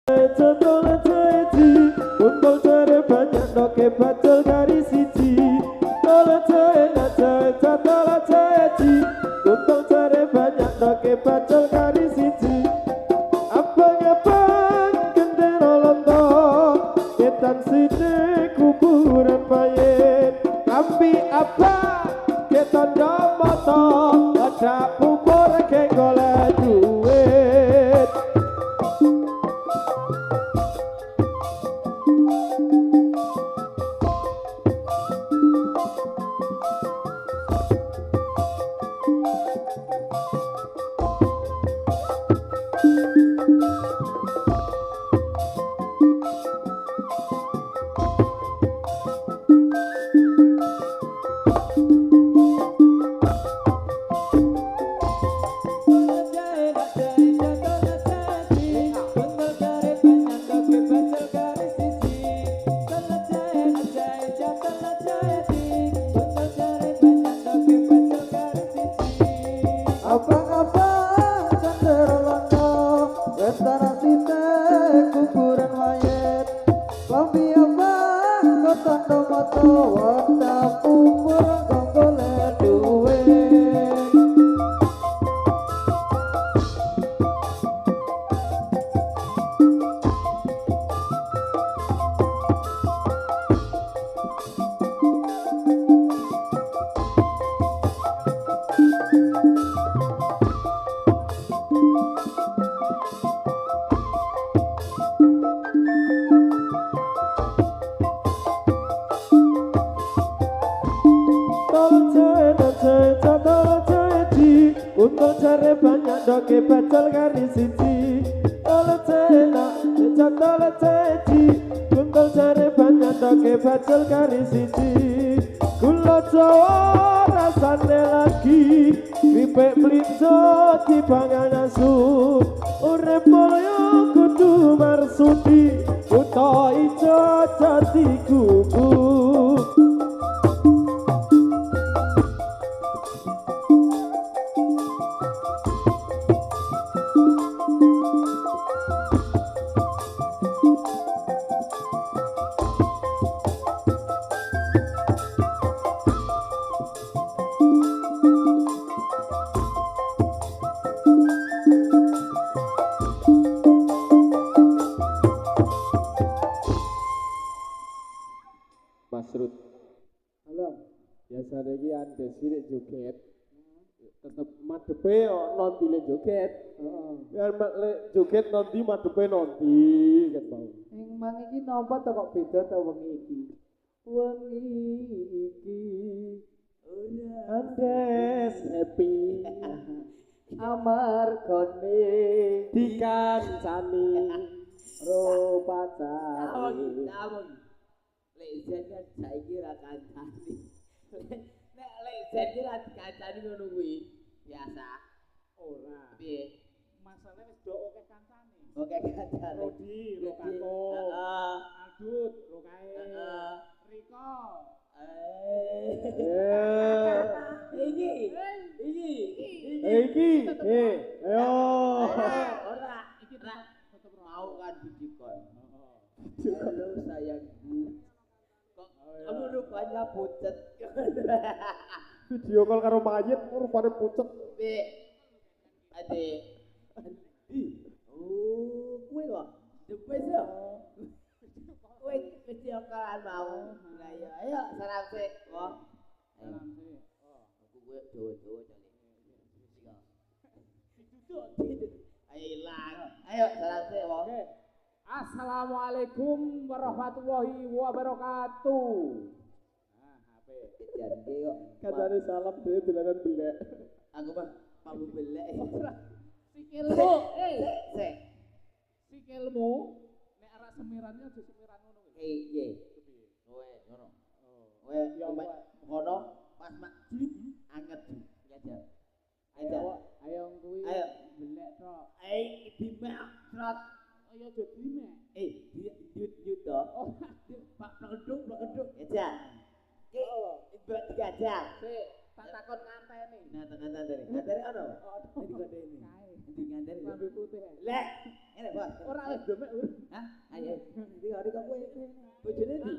Contoh jadi untung cari banyak doke bacol garis siji. Tolong jadi untung cari banyak doke bacol garis siji. Abang-abang gendera lontong ketan sini kuburan mayit. Tapi apa ketan domoto ada bubur ke golek duit. Untuk cari banyak doke bacol garis siji. Tolong ceci untuk cari banyak doke bacol garis siji. Gula Jawa rasane lagi kripik mlinjo dipangan asu. Urip mulya kudu marsudi buta ijo jati gubuk. Masrud. Halo. Biasane iki ande sirik joget. Tetep madepe non dile joget. Heeh. Ya lek joget nanti madepe nanti kan mau. Ing mang iki napa to kok beda to wengi iki? Wengi iki ora andes happy. Amargane Dikancani rupacane. Namun lezen kan saiki ra kancani. Nek lezen ki ra dikancani ngono kuwi biasa. Ora. Piye? Masalahe wis do akeh kancane. Oke kancani. Rodi, Rokako. Heeh. Adut, Rokae. Heeh. Riko. Iki. Ayo. Ora, iki tetep mau kan bidikon. Halo sayangku. Kok kamu rupanya pucet. Video call karo mayit rupane pucet. Piye? Ade. Oh, kuwi kok. Depes yo. Kuwi video callan mau. Lah ya, ayo salam sik, kok. Salam sik. Oh, aku kuwi dowo-dowo jane. Ayo ilang. Ayo salam sik, kok. Assalamualaikum warahmatullahi wabarakatuh. Nah, HP jange kok. Katane salam dhewe belanan belek. Aku mah mampu belek. Sikilmu, Sik. sikilmu nek arek semirannya aja semiran ngono kuwi. Iya. Kowe ngono. Kowe yo ngono pas mak anget ya. Ayo kuwi Ayo. belek tok. Dimak trot. Ayo aja dimek. Yut to. Pak plekenduk. Ya. Ki ibak digajah. Sik. tak takon nganteni. Nah, nganteni. Nganteni ono? Ndi nganteni? Ndi nganteni? Lambe putih. Lek, ngene, Bos. Ora wis demek urip. Hah? Ayo. Ndi kok kowe bojone ndi?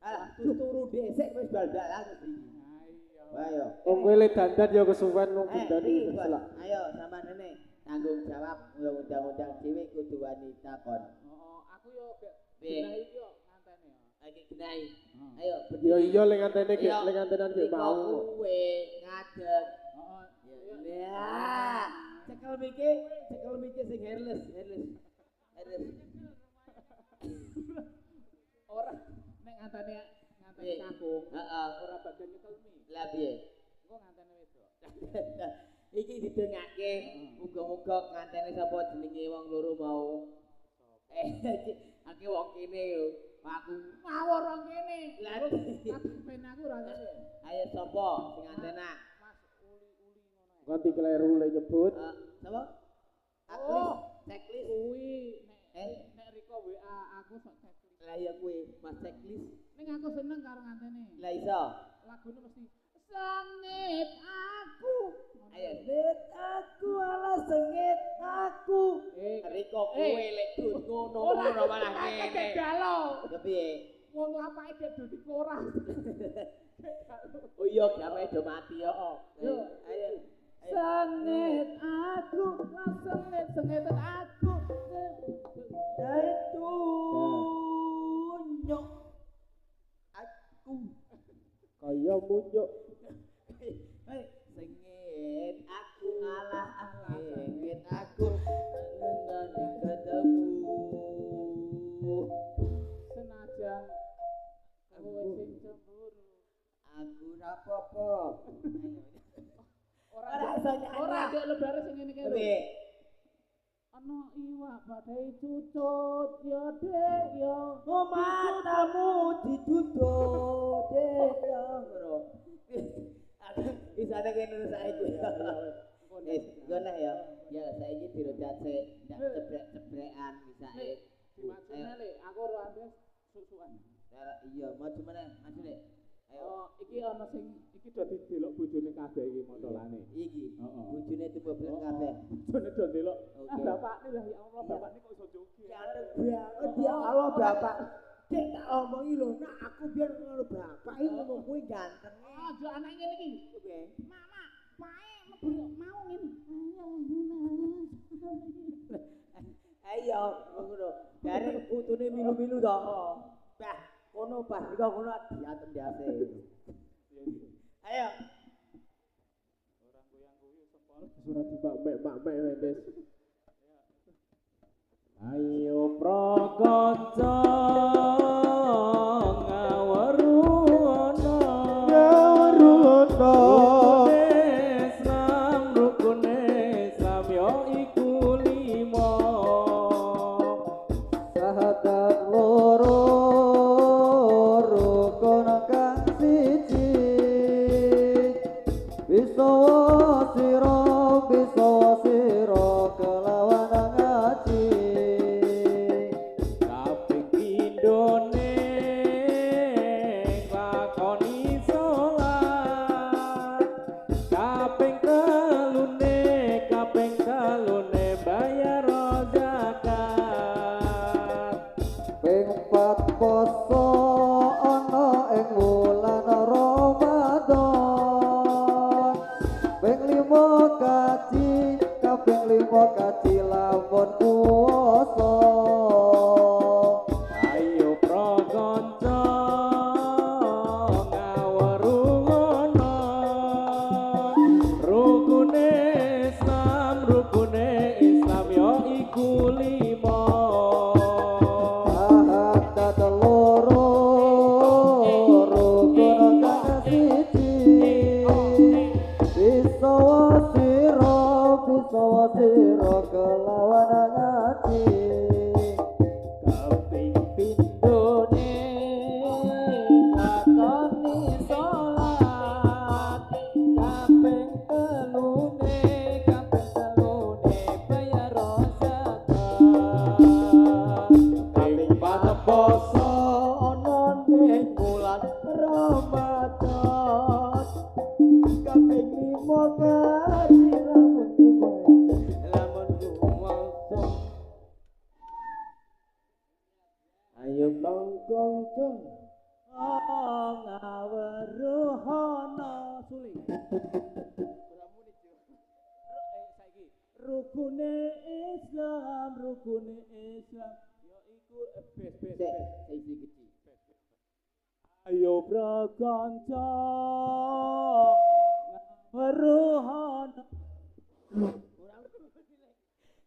Alah, turu dhisik wis bal-balan iki. Ayo. Wong kowe le dandan ya kesuwen wong dandan iki, iki Bos. selak. Ayo sampean rene tanggung jawab undang-undang dhewe kudu wanita kon. Heeh, aku yo gak Piye? genah iki yo nganteni yo. Lagi genai. Ayo, Ya iya le ngantene ge le ngantenan ge mau. Kowe ngadeg. Heeh. Ya. Cekel mikir sing hairless. Ora nek nganteni Piye? kakung. Heeh. Ora bagian nyekelmi. Lah piye? Engko nganteni wedok. Iki didengake. Muga-muga nganteni sapa jenenge wong loro mau. Aki wong kene yo. Aku Ngawur wong kene. Lah, ben aku ora ngene. ayo sapa sing ngantena? Mas uli-uli ngono. Ganti kleru le nyebut. Sapa? Oh. Checklist. Kuwi Eh? nek Riko WA aku sok checklist. Lah ya kuwi Mas checklist. Ning aku seneng karo nganteni. Lah iso. Lagune mesti sengit aku. Ayo, sengit aku ala sengit aku. Riko kowe lek dut ngono malah ngene. Galo. Kepiye? Wong lapake dek dadi koras. Oh iya, gawe do mati yo. Yo. Ayo. Sengit aku, sengit aku. Itu nyok aku. Kaya muncuk. Hei, sengit aku alah sengit aku nang ketemu. Senajan kowe sing cemburu. Aku ora apa-apa. Ora iso nyanyi. Ora ndek lebare sing ngene iki lho. Kepiye? Ana iwak badhe cucut ya dek ya. Oh matamu ditutup dek ya ngono. Isane kene saiki. Gone ya. Ya saiki dirodat sik, ndak cebrek-cebrekan bisake. Dimajune le, aku ora andes susukan. Iya, maju meneh, maju Lek. Ayo. Oh, iki ana sing iki dadi delok bojone kabeh iki mocolane. Iki. Heeh. Bojone tubuh kabeh. Bojone do delok. Ah Oke. bapakne lah ya Allah, bapakne kok iso joget. Ganteng banget ya Allah bapak. Dek tak omongi lho, nak aku biar ngono bapak iki ngomong kuwi ganteng. Aja anak ngene iki. Oke. Mama, pae mlebu mau ngene. Ayo, ngono. Dari putune milu-milu to. Bah, kono pas iki ngono diatem diase. Ayo. Orang goyang-goyang sempol. Surat mbak-mbak wendes. Ayo prakanca ngaweruana rukune Islam yo iku lima sahadat loro rukun kang siji bisa sira kelawan ngaji kaping pindhone lakoni salat kaping telune bayar zakat ping 4 poso ana ing wulan Ramadan ping 5 kaji kaping 5 kaji lamun puasa ayo prakanca ngaweruana rukune Islam yo iku lima sahadat loro rukun kang siji bisa sira kelawan ngaji kaping pindhone lakoni salat kaping telune bayar zakat Gongcong ngaweruhana suling saiki rukune Islam yaiku bes Saiki kecil. ayo prakanca ngaweruhana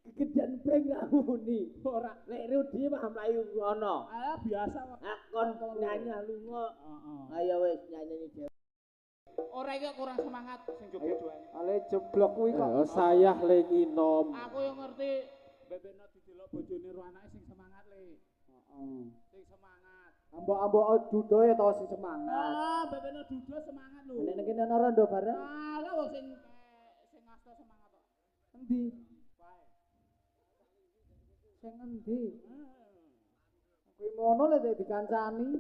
kegedean pring ramuni Ora lek Rudi mah mlayu ngono. Ah biasa kok. Akon nyanyi lunga. Ayo wis nyanyi dhewe. Ora iki kurang semangat sing joget doang. ale jeblok kuwi kok Sayah le nginom. Aku yang ngerti bebeno didelok bojone ro anake sing semangat le. Sing semangat. ambok-ambok dudoe to sing semangat Ah, bebeno dudo semangat lho. nek kene ana rondo bareng Alah wong sing ngasta semangat kok. endi Wae. sing endi kuwi ngono lek dikancani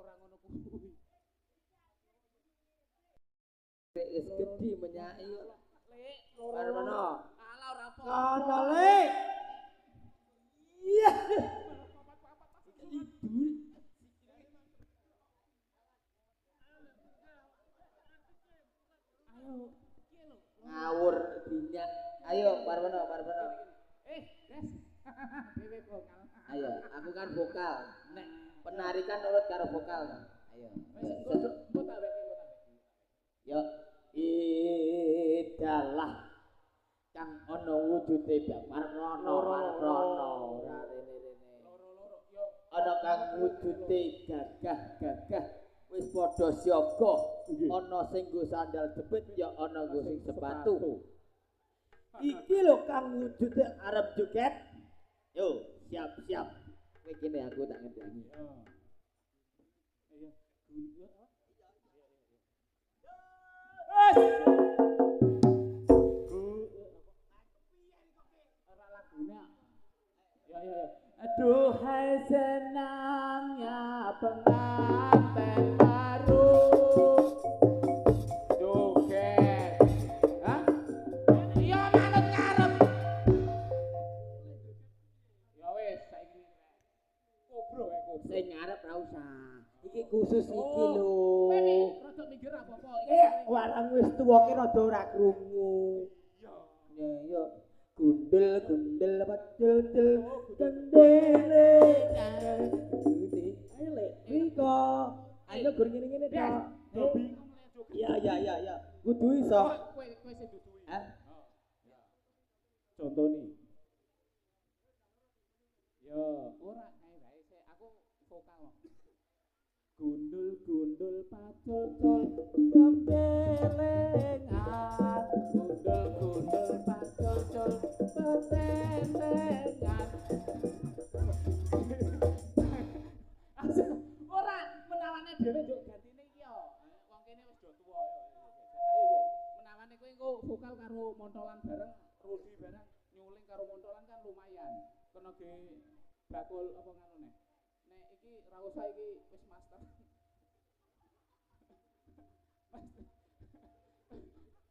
Ora ngono kuwi. Lek wis gedhi menyai. Lek Parmana. Alah ora apa. Kono le. Iya. Ayo. Ngawur dinyak. Ayo Parmana. Des. Dewe vokal. Ayo, aku kan vokal. Nek penarikan nurut karo vokal. Ayo. Wis mbok tak weki. Yo idalah kang ana wujude bak marana ora rene-rene. Loro-loro yo. Ana kang wujude gagah wis padha siaga. Ana sing nggo sandal jepit ya ana nggo sing sepatu. Iki lho kang wujude arep joget. Yo, siap-siap. Kowe kene aku tak ngendani. Iya. Iya. Ora lagune. Ya. aduhai senangnya pengantin baru Joget. Hah? Iya manut ngarep. Ya wis saiki. Kobro kobro. Sing ngarep ra usah. Iki khusus iki lho. Rada minggir apa-apa. Warang wis tuwa ki rada ora krungu. Ya yo gundel pacul gendele. Ayo le, Riko. Ayo gur ngene-ngene to. Iya. Kudu iso. Kowe sing dudui. Hah? Contone. Yo, ora kae wae sik aku vokal. gundul pacul gembelengan Gundul pacul petentengan. Ora menawane dhewe njuk gantine iki yo. Wong kene wis do tuwa yo. Ayo menawane kowe engko vokal karo montolan bareng, Rudi bareng nyuling karo montolan kan lumayan. Kena ge bakul apa ngono nek. Nek iki ra usah iki wis master.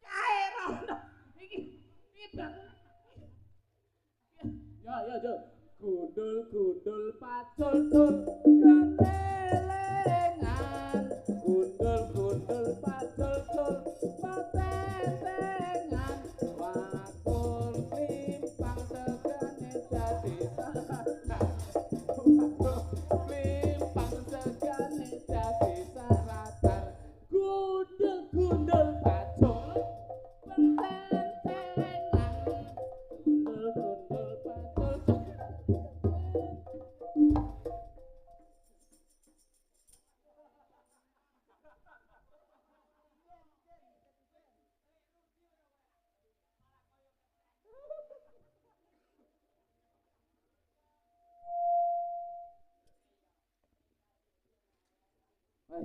Kae rono. Iki bakul. Ya. Gundul pacul gendelengan. Gundul pacul patentengan. Wakul klimpang segane dadi saratan. Wakul klimpang segane dadi saratan. Gundul pacul patentengan. Gundul pacul.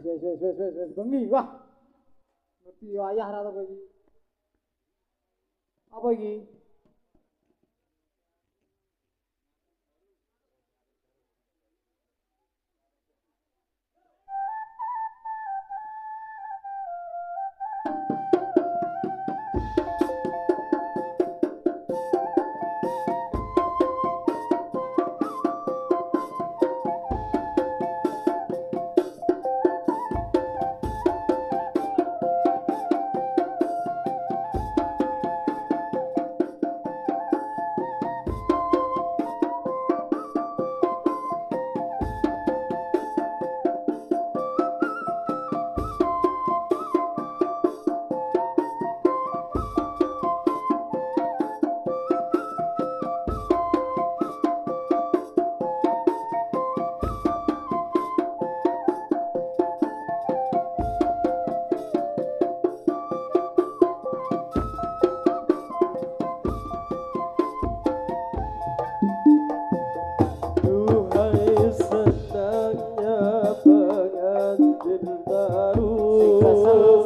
wes bengi wah ngerti wayah ra to kowe iki apa iki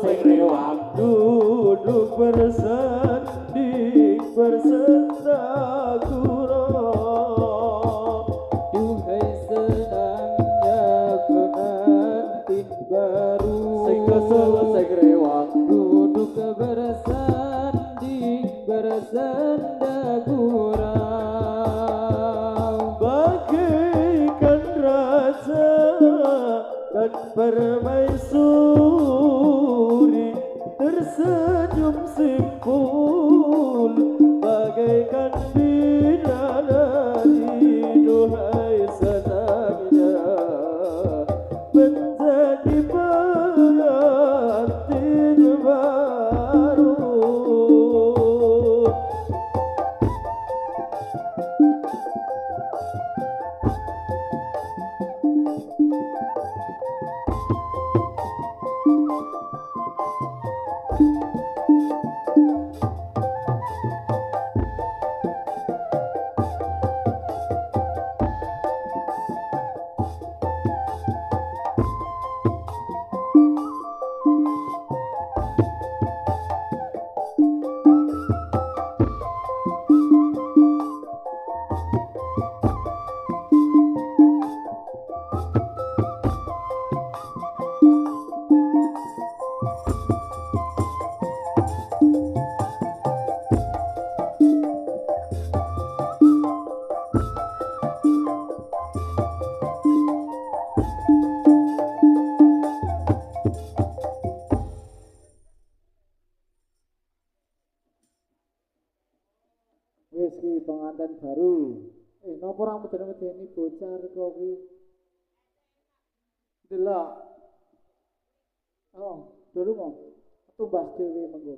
sing rewang duduk bersanding bersendagura. Duhai senangnya pengantin baru, Sing kesel sing rewang duduk bersanding bersendagurau. bagaikan raja dan permaisuri tersenyum simpul bagaikan bidadari. Duhai senangnya menjadi pengantin baru. Wis ki pengantin baru. Napa ora medeni bocah kok ki? Delok. Oh, dulu mau tumbas dhewe mengko.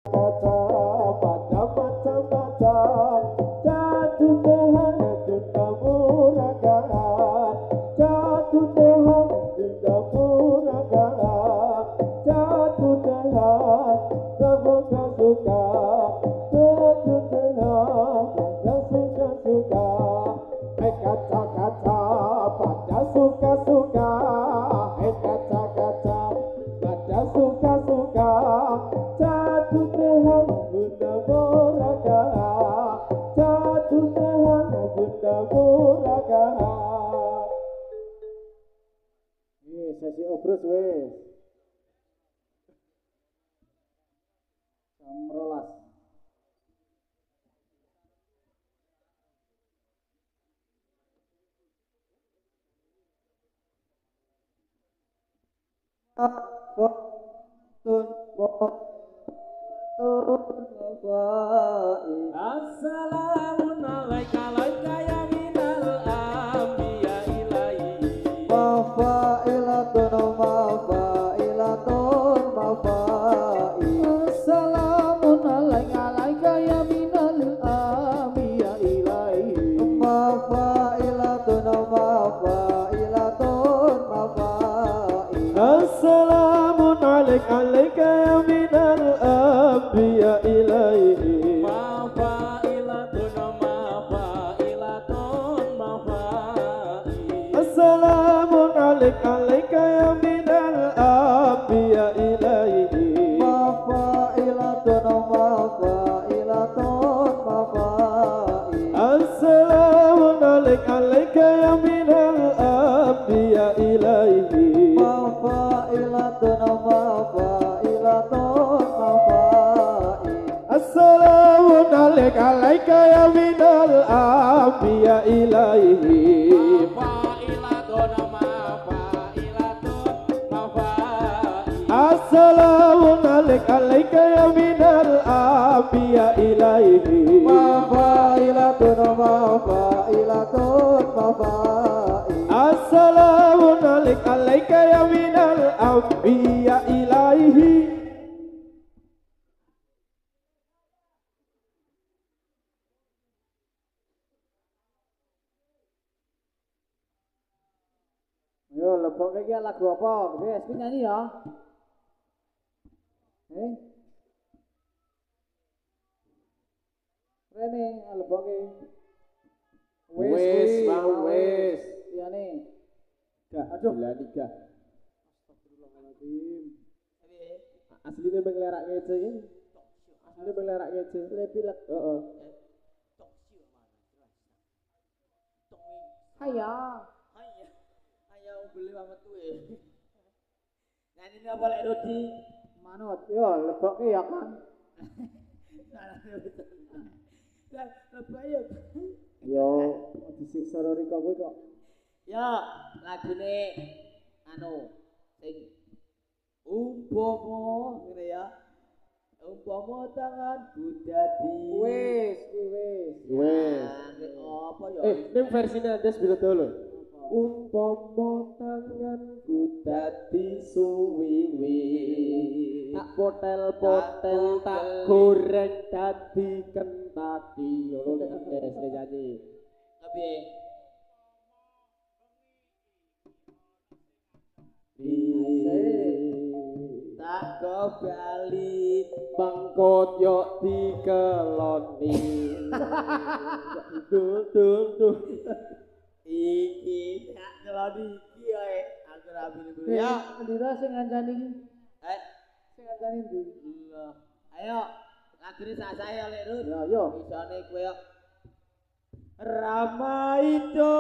Kaca pada mata-mata jatuh Tuhan sudah murakalah, jatuh Tuhan sudah murakalah, jatuh Tuhan suka-suka, jatuh Tuhan suka-suka. Kaca-kaca pada suka-suka, kaca-kaca pada suka-suka, jatuh Tuhan bunda muraka, jatuh Tuhan bunda muraka. Ini sesi obrus wis. Jam 12. Assalamun alaika ya minal anbiya ilahi. Mafailatun mafai. Assalamun alaika ya minal anbiya ilahi. Mafailatun mafai. Assalamun alaika ya minal anbiya ilahi. Assalamun alaika ya minal anbiya ilahi. Assalamun alaika ya minal anbiya ilahi. Assalamun alaika ya minal anbiya ilahi. Assalamun alaika ya minal anbiya ilahi. Assalamun alaika ya minal anbiya ilahi. Yo lebok iki lagu apa? Wis ku nyanyi ya. Rene lebok iki. Wis, Bang, wis. Iya nih. Gak, aduh. Gak. Astagfirullahaladzim. Aslinya menglerak ngece ini. Aslinya menglerak ngece. Pilek. Heeh. Haya. Ayo beli mamet kuwe. Nyanyi apa lek Rudi? Manut. Yo, lebokke ya kan. Lebay ya. Yo, disiksa Rika kowe kok. Ya, lagune anu sing umpama ngene ya. Umpama tanganku dadi Wis. Wes. Apa ya? Ning versine Andes bila dulu. Umpama tanganku dadi suwiwi, tak potel-potel tak goreng dadi kentaki. Ngono nek Andes nyanyi. Tapi tak kebali Bangkot yo dikeloni. Duh. iki tak ngeloni iki ae aku rabi dulu ya. Ndira sing ngancani iki. Sing ngancani ndi? Allah. Ayo, lagune sak saya lek Rut. Ya, yo. Isane kowe yo. Rama itu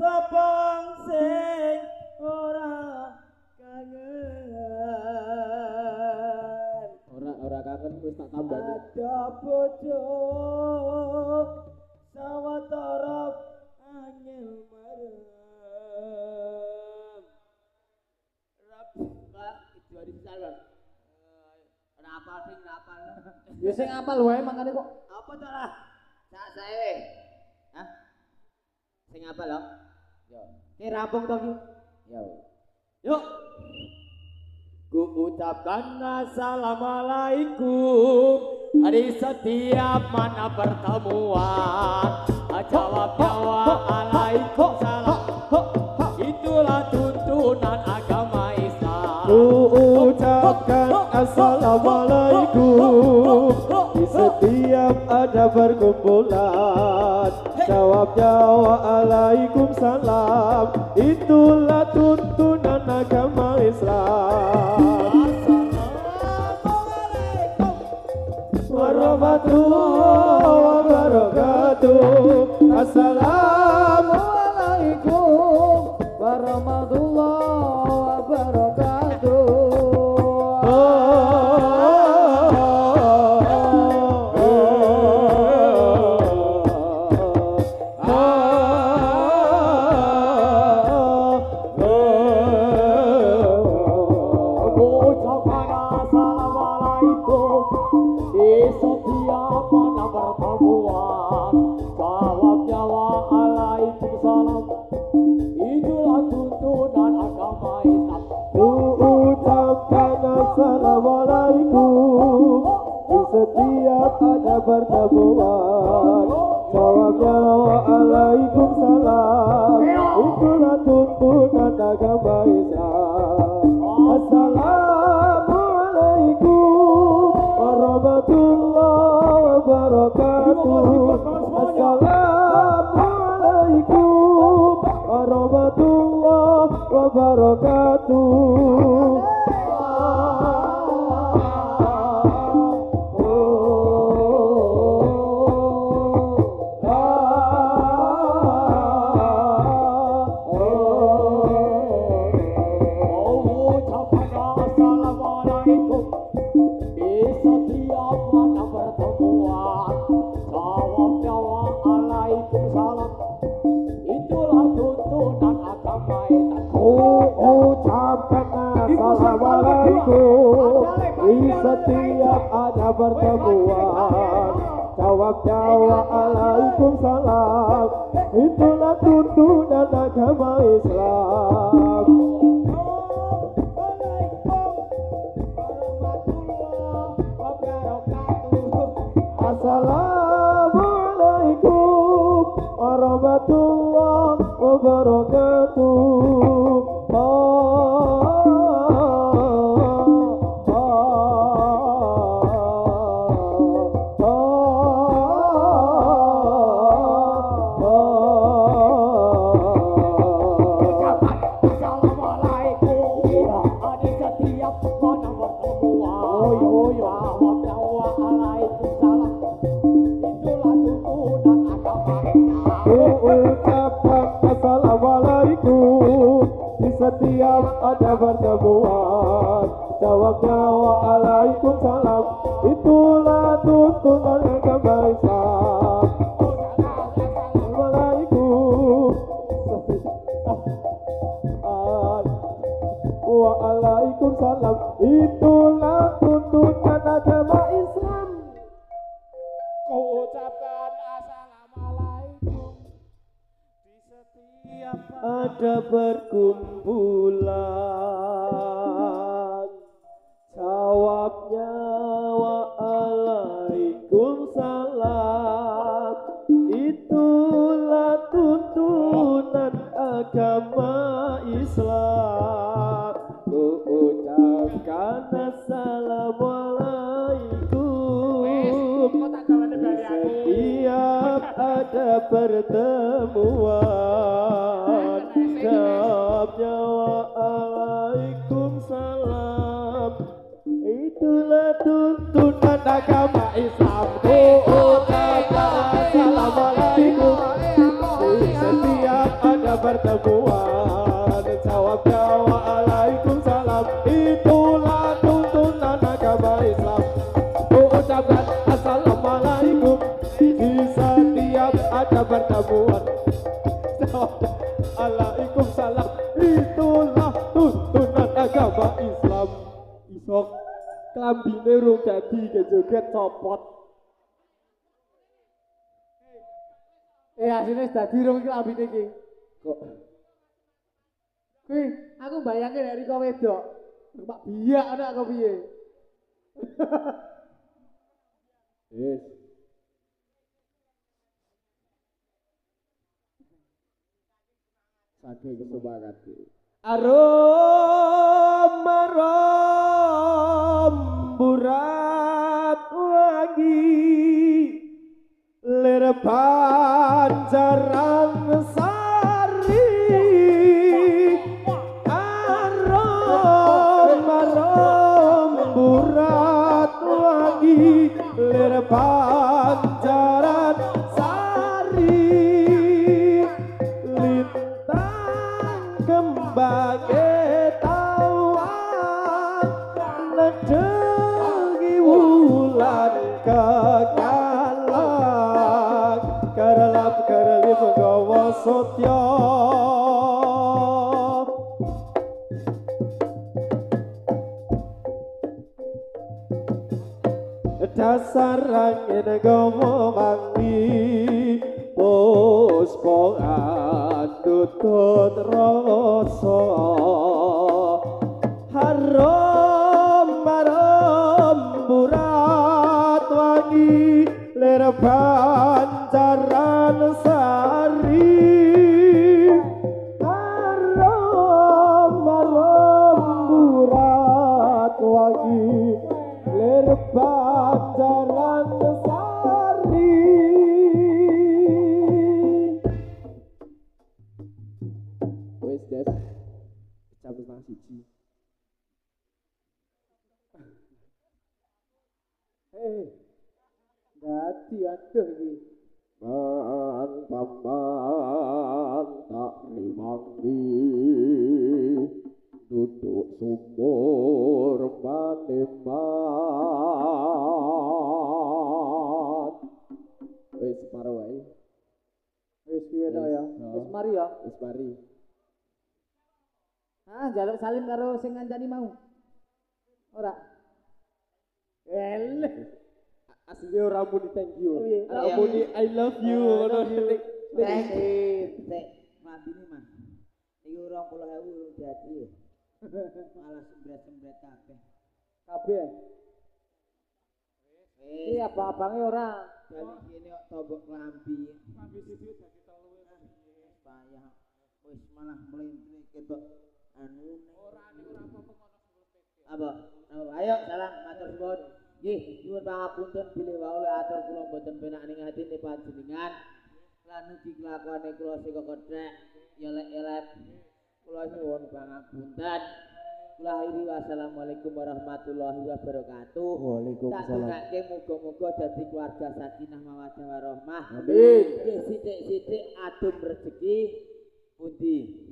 sapang sing ora kangen. Ora kangen wis tak tambah. Ada bojo sawetara angel marem. Pak itu hari salah. Rapal sing rapal. Ya sing apal wae mangane kok. Apa to lah? Sak sae. Hah? Sing apal lho? Yo. Ki rampung to ki? Yo. Yuk. Ku ucapkan assalamualaikum di setiap mana pertemuan. Jawabnya waalaikumsalam. Itulah tuntunan agama Islam. Ku ucapkan assalamualaikum di setiap ada perkumpulan. Jawabnya waalaikumsalam. Itulah tuntunan agama Islam. Warahmatullahi wabarakatuh. Assalamualaikum warahmatullahi wabarakatuh. Setiap ada pertemuan, jawabnya waalaikumsalam. Itulah tuntunan agama Islam. Assalamualaikum warahmatullahi wabarakatuh. Assalamualaikum warahmatullahi wabarakatuh. Di setiap ada pertemuan, jawabnya waalaikumsalam. Itulah tuntunan agama Islam. Assalamualaikum warahmatullahi wabarakatuh. setiap ada pertemuan jawabnya waalaikumsalam. Itulah tuntunan agama Islam. Waalaikumsalam. Itulah tuntunan agama Islam. Kau ucapkan assalamualaikum di setiap Ada perkumpulan jawabnya waalaikumsalam. Itulah tuntunan agama Islam. Ku ucapkan assalamualaikum setiap ada pertemuan jawabnya waalaikumsalam. Itulah tuntunan agama Islam. Ku ucapkan assalamualaikum setiap ada pertemuan jawabnya waalaikumsalam. Itulah tuntunan agama Islam. Ku ucapkan assalamualaikum di setiap ada pertemuan jawabnya waalaikumsalam. Itulah tuntunan agama Islam. Isok klambine rung dadi kejoget copot. Asine dadi rung iki lambine iki. Kok Kuwi aku bayangke nek Rika wedok. Pak biak ana kok piye? Yes. Saking semangat iki. Arom burat wangi lir pancaran sari. Arom burat wangi lir pancaran sari. Lintang kembang tawan nedengi wulan kekalang karelap karelip gawa sotya. Dasar angin gawa mangi puspa andutut rasa. Harum harum burat wangi lir pancaran sari. Harum harum burat wangi lir pancaran sari. Wes des cabut nang siji. Dadi aduh iki. Man paman tak limangi duduk sumur maneman. Wis paro wae. Wis piye to ya? Wis mari ya. Wis mari. Njaluk salim karo sing ngancani mau. Ora. Asli ora muni thank you. Iya. Ora muni I love you ngono titik. Tek mabine mah. Iki 20.000 jadi. Malah sembret-sembret kabeh. Kabeh. Iki abang-abange ora. Dari kene kok tombok klambi. Klambi sithik dadi telu Payah. Wis malah mlentri ketok anu ora ning ora apa-apa ngono sebelum apa? Ayo salam matur suwun. Nggih, nyuwun pangapunten bilih wae atur kula mboten penak ning atine panjenengan. Lan ugi kelakuane kula sing kethek ya elek-elek. Kula nyuwun pangapunten. Kula akhiri wassalamualaikum warahmatullahi wabarakatuh. Waalaikumsalam. Tak dongake muga-muga dadi keluarga sakinah mawaddah warahmah. Amin. Nggih sithik-sithik adum rezeki pundi.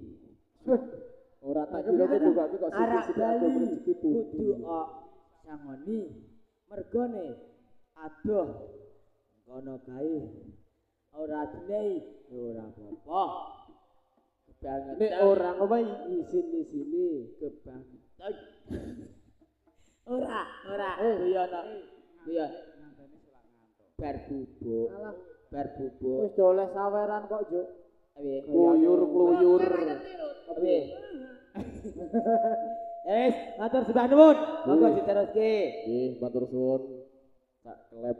Ora tak kira kudu gak kok Arak sithik-sithik Bali ado rezeki kudu kok sangoni mergone adoh kono kae ora dinei ora apa-apa kebangetan Nek orang apa isin-isini kebangetan ora guyono guyon nganteni selak ngantuk. bar bubuk Alah. bar bubuk Wis doleh saweran kok, Juk. piye kluyur. piye matur sembah nuwun monggo diteruske Nggih, matur suwun. Tak kelep